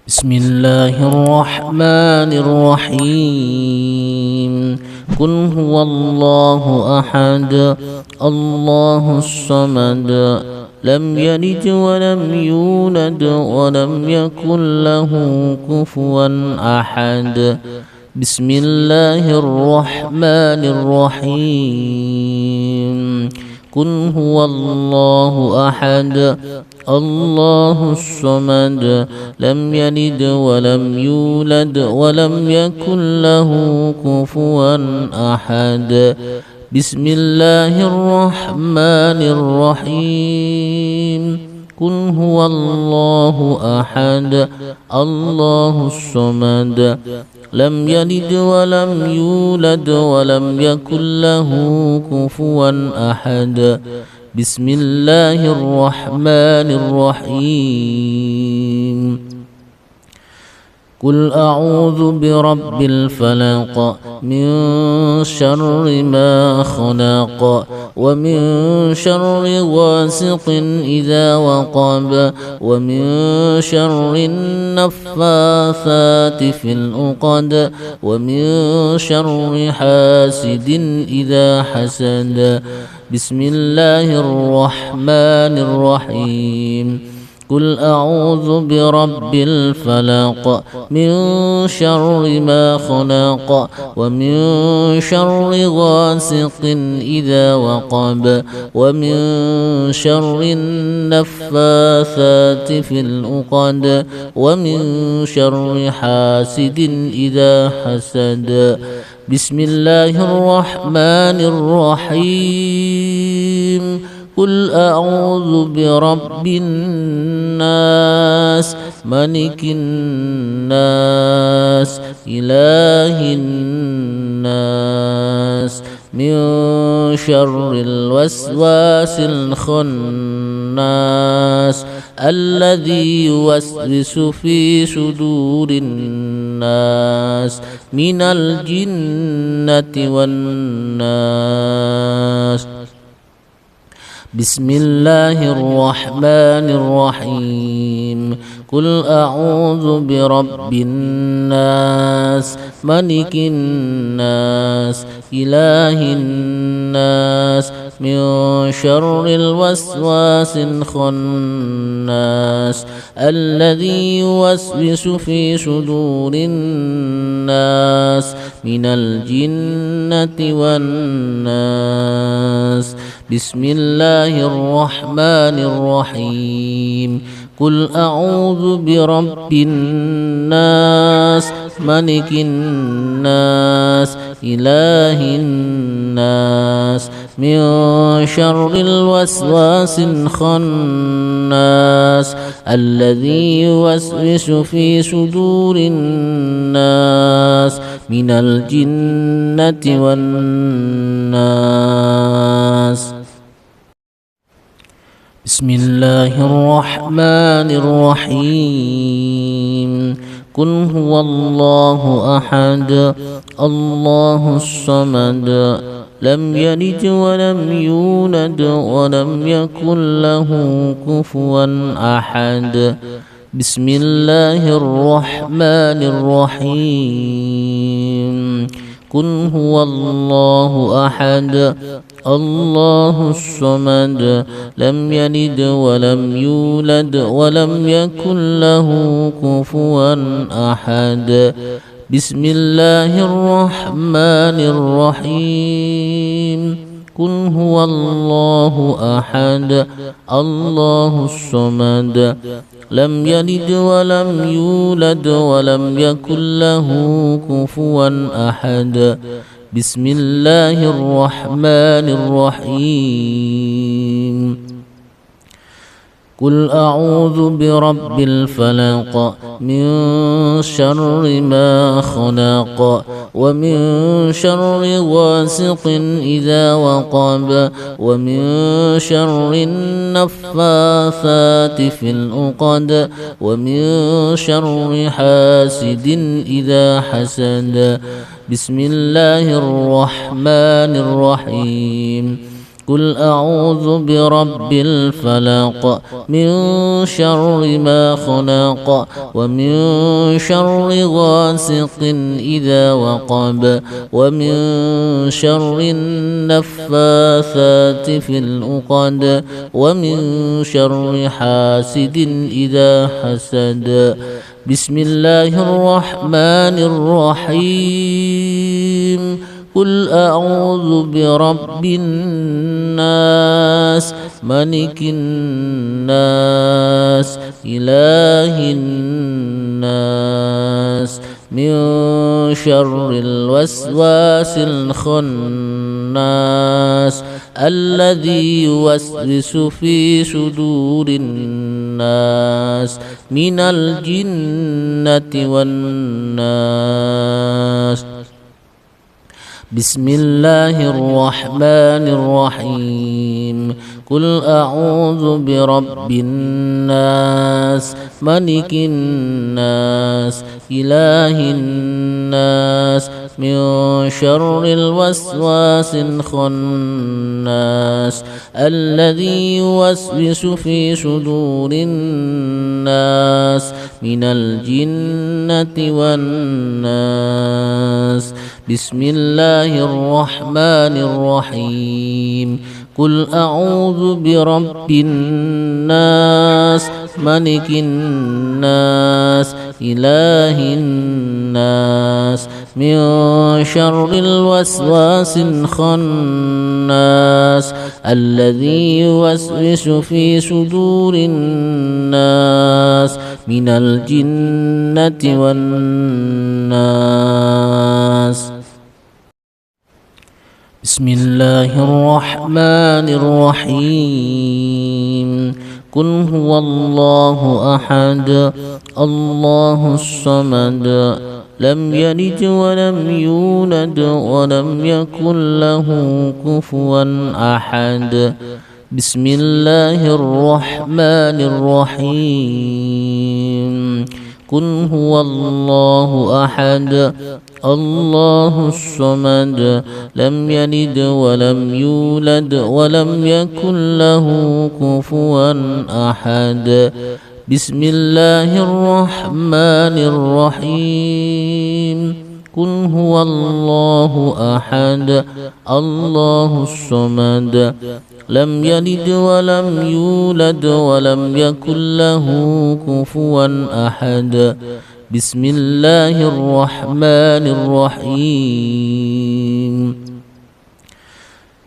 بسم الله الرحمن الرحيم. قل هو الله أحد الله الصمد لم يلد ولم يولد ولم يكن له كفوا أحد. بسم الله الرحمن الرحيم. قل هو الله أحد الله الصمد لم يلد ولم يولد ولم يكن له كفوا أحد. بسم الله الرحمن الرحيم. قل هو الله أحد الله الصمد لم يلد ولم يولد ولم يكن له كفوا أحد. بسم الله الرحمن الرحيم. قل أعوذ برب الفلق من شر ما خلق ومن شر غاسق إذا وقب ومن شر النفاثات في العقد ومن شر حاسد إذا حسد. بسم الله الرحمن الرحيم. قل أعوذ برب الفلق من شر ما خلق ومن شر غاسق إذا وقب ومن شر النفاثات في العقد ومن شر حاسد إذا حسد. بسم الله الرحمن الرحيم. قل أعوذ برب الناس ملك الناس إله الناس من شر الوسواس الخناس الذي يوسوس في صدور الناس من الجنة والناس. بسم الله الرحمن الرحيم. قل أعوذ برب الناس ملك الناس إله الناس من شر الوسواس الخناس الذي يوسوس في صدور الناس من الجنة والناس. بسم الله الرحمن الرحيم. قل أعوذ برب الناس ملك الناس إله الناس من شر الوسواس الخناس الذي يوسوس في صدور الناس من الجنة والناس. بسم الله الرحمن الرحيم. قل هو الله أحد الله الصمد لم يلد ولم يولد ولم يكن له كفوا أحد. بسم الله الرحمن الرحيم. قل هو الله أحد الله الصمد لم يلد ولم يولد ولم يكن له كفوا أحد. بسم الله الرحمن الرحيم. قل هو الله أحد الله الصمد لم يلد ولم يولد ولم يكن له كفوا أحد. بسم الله الرحمن الرحيم. قل أعوذ برب الفلق من شر ما خلق ومن شر غاسق إذا وقب ومن شر النفاثات في العقد ومن شر حاسد إذا حسد. بسم الله الرحمن الرحيم. قل أعوذ برب الفلق من شر ما خلق ومن شر غاسق إذا وقب ومن شر النفاثات في العقد ومن شر حاسد إذا حسد. بسم الله الرحمن الرحيم. قل أعوذ برب الناس ملك الناس إله الناس من شر الوسواس الخناس الذي يوسوس في صدور الناس من الجنة والناس. بسم الله الرحمن الرحيم. قل أعوذ برب الناس ملك الناس إله الناس من شر الوسواس الخناس الذي يوسوس في صدور الناس من الجنة والناس. بسم الله الرحمن الرحيم. قل أعوذ برب الناس ملك الناس إله الناس من شر الوسواس الخناس الذي يوسوس في صدور الناس من الجنة والناس. بسم الله الرحمن الرحيم. قل هو الله أحد الله الصمد لم يلد ولم يولد ولم يكن له كفوا أحد. بسم الله الرحمن الرحيم. قل هو الله أحد الله الصمد لم يلد ولم يولد ولم يكن له كفوا أحد. بسم الله الرحمن الرحيم. قل هو الله أحد الله الصمد لم يلد ولم يولد ولم يكن له كفوا أحد. بسم الله الرحمن الرحيم.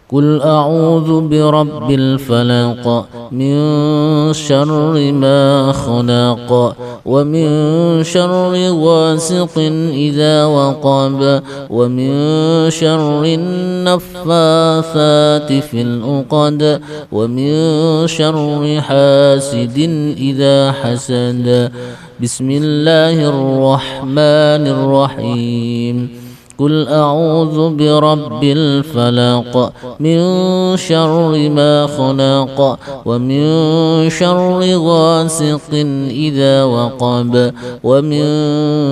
قل أعوذ برب الفلق من شر ما خلق ومن شر غاسق إذا وقب ومن شر النفاثات في العقد ومن شر حاسد إذا حسد. بسم الله الرحمن الرحيم. قل أعوذ برب الفلق من شر ما خلق ومن شر غاسق إذا وقب ومن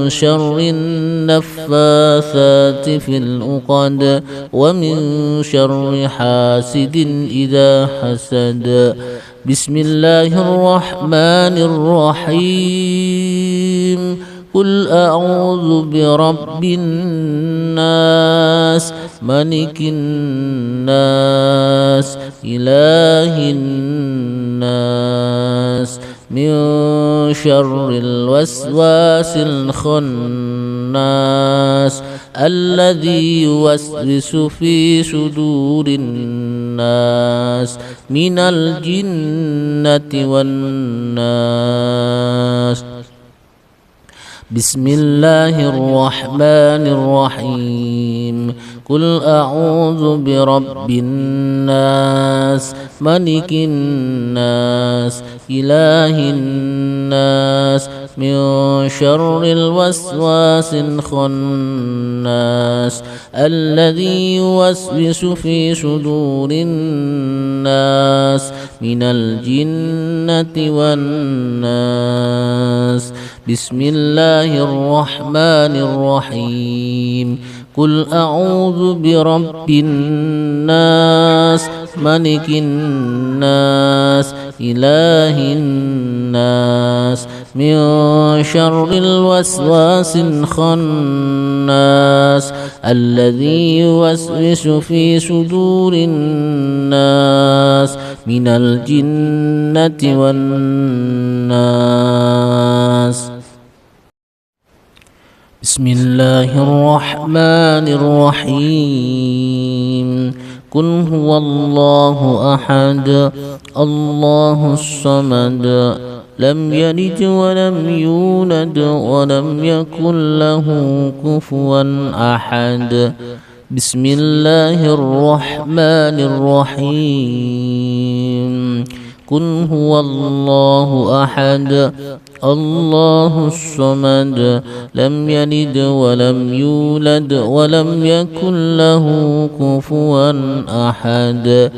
شر النفاثات في العقد ومن شر حاسد إذا حسد. بسم الله الرحمن الرحيم. قل أعوذ برب الناس ملك الناس إله الناس من شر الوسواس الخناس الذي يوسوس في صدور الناس من الجنة والناس. بسم الله الرحمن الرحيم. قل أعوذ برب الناس ملك الناس إله الناس من شر الوسواس الخناس الذي يوسوس في صدور الناس من الجنة والناس. بسم الله الرحمن الرحيم. قل أعوذ برب الناس ملك الناس إله الناس من شر الوسواس الخناس الذي يوسوس في صدور الناس من الجنة والناس. بسم الله الرحمن الرحيم. قل هو الله أحد الله الصمد لم يلد ولم يولد ولم يكن له كفوا أحد. بسم الله الرحمن الرحيم. قل هو الله أحد الله الصمد لم يلد ولم يولد ولم يكن له كفوا أحد.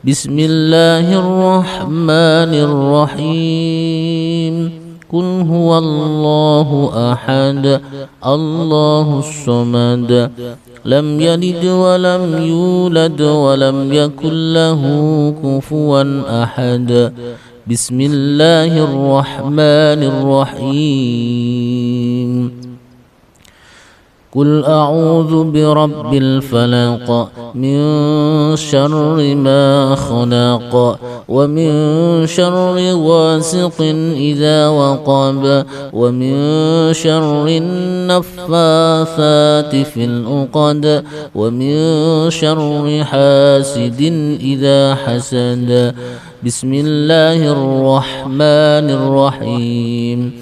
بسم الله الرحمن الرحيم. قل هو الله أحد الله الصمد لم يلد ولم يولد ولم يكن له كفوا أحد. بسم الله الرحمن الرحيم. قل أعوذ برب الفلق من شر ما خلق ومن شر غاسق إذا وقب ومن شر النفاثات في العقد ومن شر حاسد إذا حسد. بسم الله الرحمن الرحيم.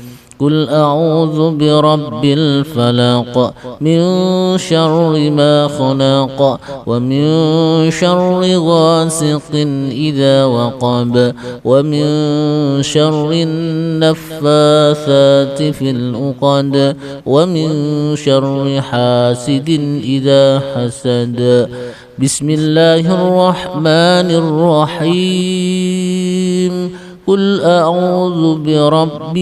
قل أعوذ برب الفلق من شر ما خلق ومن شر غاسق إذا وقب ومن شر النفاثات في العقد ومن شر حاسد إذا حسد. بسم الله الرحمن الرحيم. قل أعوذ برب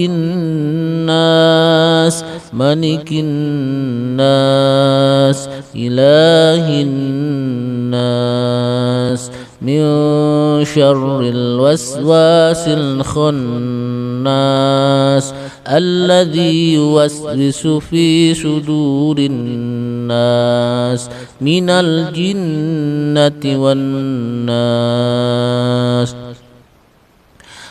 الناس ملك الناس إله الناس من شر الوسواس الخناس الذي يوسوس في صدور الناس من الجنة والناس.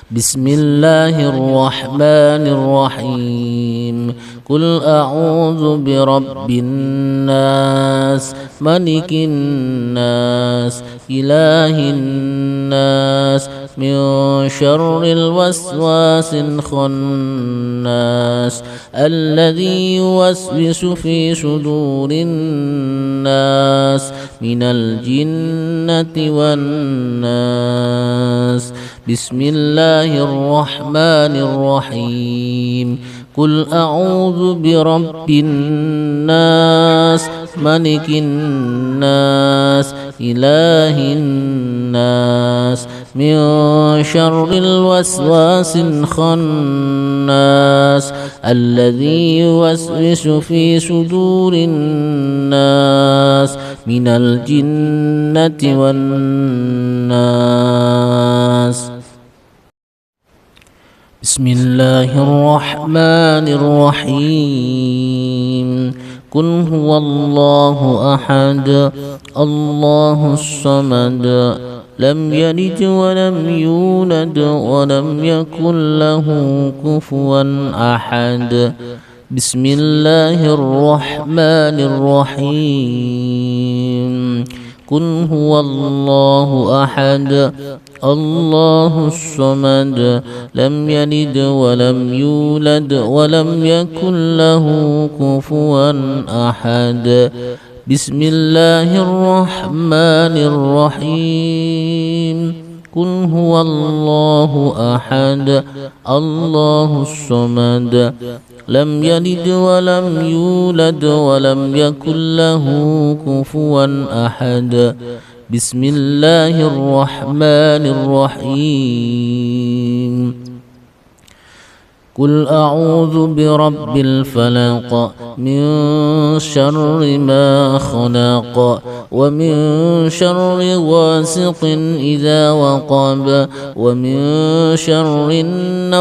بسم الله الرحمن الرحيم. قل أعوذ برب الناس ملك الناس إله الناس من شر الوسواس الخناس الذي يوسوس في صدور الناس من الجنة والناس. بسم الله الرحمن الرحيم. قل أعوذ برب الناس ملك الناس إله الناس من شر الوسواس الخناس الذي يوسوس في صدور الناس من الجنة والناس. بسم الله الرحمن الرحيم. قل هو الله أحد الله الصمد لم يلد ولم يولد ولم يكن له كفوا أحد. بسم الله الرحمن الرحيم. قل هو الله أحد الله الصمد لم يلد ولم يولد ولم يكن له كفوا أحد. بسم الله الرحمن الرحيم. قل هو الله أحد الله الصمد لم يلد ولم يولد ولم يكن له كفوا أحد. بسم الله الرحمن الرحيم. قل أعوذ برب الفلق من شر ما خلق ومن شر غاسق إذا وقب ومن شر النفاثات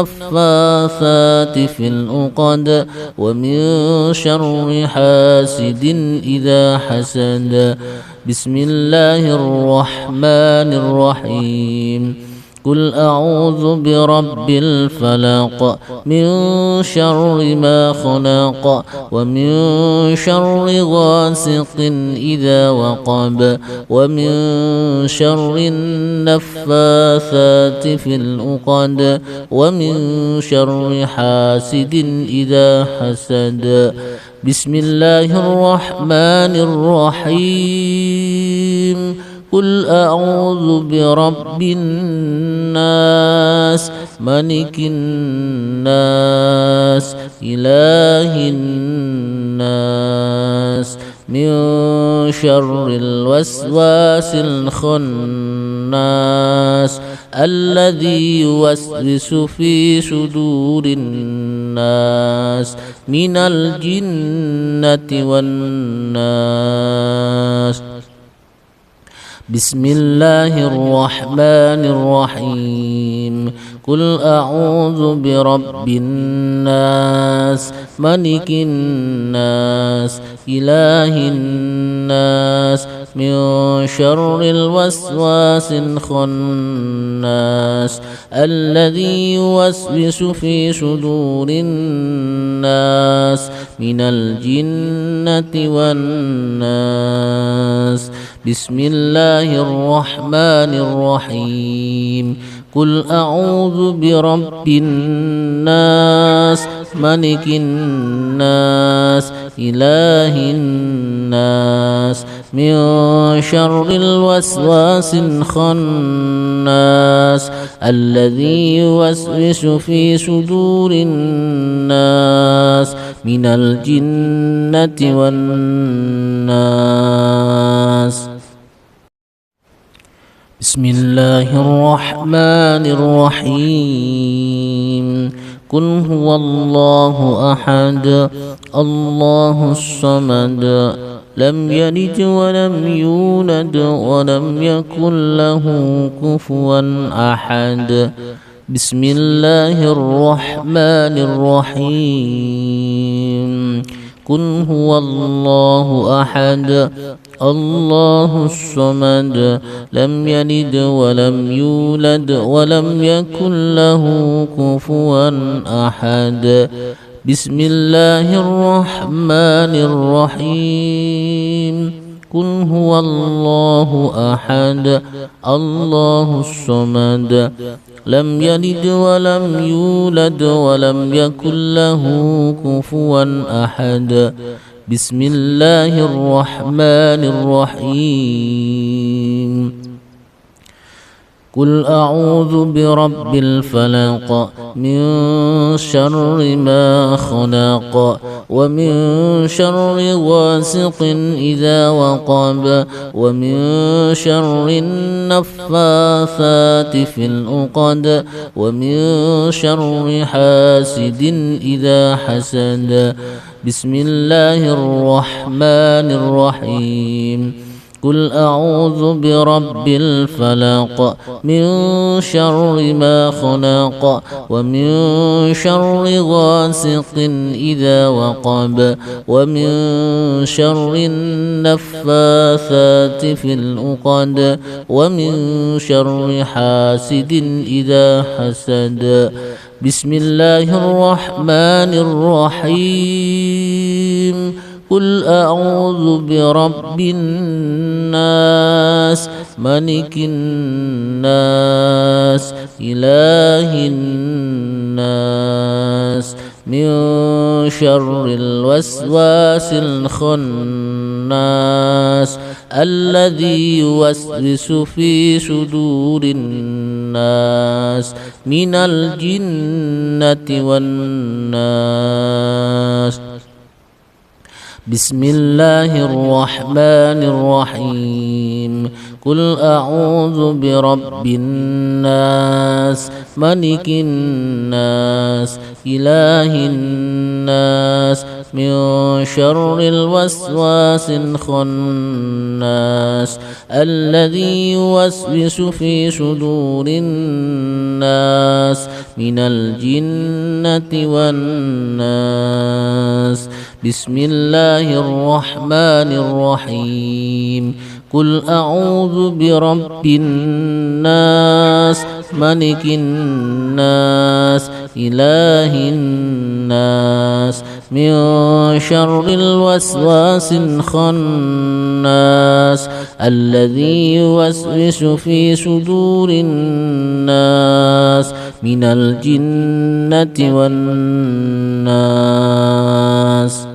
في العقد ومن شر حاسد إذا حسد. بسم الله الرحمن الرحيم. قل أعوذ برب الفلق من شر ما خلق ومن شر غاسق إذا وقب ومن شر النفاثات في العقد ومن شر حاسد إذا حسد. بسم الله الرحمن الرحيم. قل أعوذ برب الناس ملك الناس إله الناس من شر الوسواس الخناس الذي يوسوس في صدور الناس من الجنة والناس. بسم الله الرحمن الرحيم. قل أعوذ برب الناس ملك الناس إله الناس من شر الوسواس الخناس الذي يوسوس في صدور الناس من الجنة والناس. بسم الله الرحمن الرحيم. قل أعوذ برب الناس ملك الناس إله الناس من شر الوسواس الخناس الذي يوسوس في صدور الناس من الجنة والناس. بسم الله الرحمن الرحيم. قل هو الله أحد الله الصمد لم يلد ولم يولد ولم يكن له كفوا أحد. بسم الله الرحمن الرحيم. قل هو الله أحد الله الصمد لم يلد ولم يولد ولم يكن له كفوا أحد. بسم الله الرحمن الرحيم. قل هو الله أحد الله الصمد لم يلد ولم يولد ولم يكن له كفوا أحد. بسم الله الرحمن الرحيم. قل أعوذ برب الفلق من شر ما خلق ومن شر غاسق إذا وقب ومن شر النفاثات في العقد ومن شر حاسد إذا حسد. بسم الله الرحمن الرحيم. قل أعوذ برب الفلق من شر ما خلق ومن شر غاسق إذا وقب ومن شر النفاثات في العقد ومن شر حاسد إذا حسد. بسم الله الرحمن الرحيم. قل أعوذ برب الناس ملك الناس إله الناس من شر الوسواس الخناس الذي يوسوس في صدور الناس من الجنة والناس. بسم الله الرحمن الرحيم. قل أعوذ برب الناس ملك الناس إله الناس من شر الوسواس الخناس الذي يوسوس في صدور الناس من الجنة والناس. بسم الله الرحمن الرحيم. قل أعوذ برب الناس ملك الناس إله الناس من شر الوسواس الخناس الذي يوسوس في صدور الناس من الجنة والناس.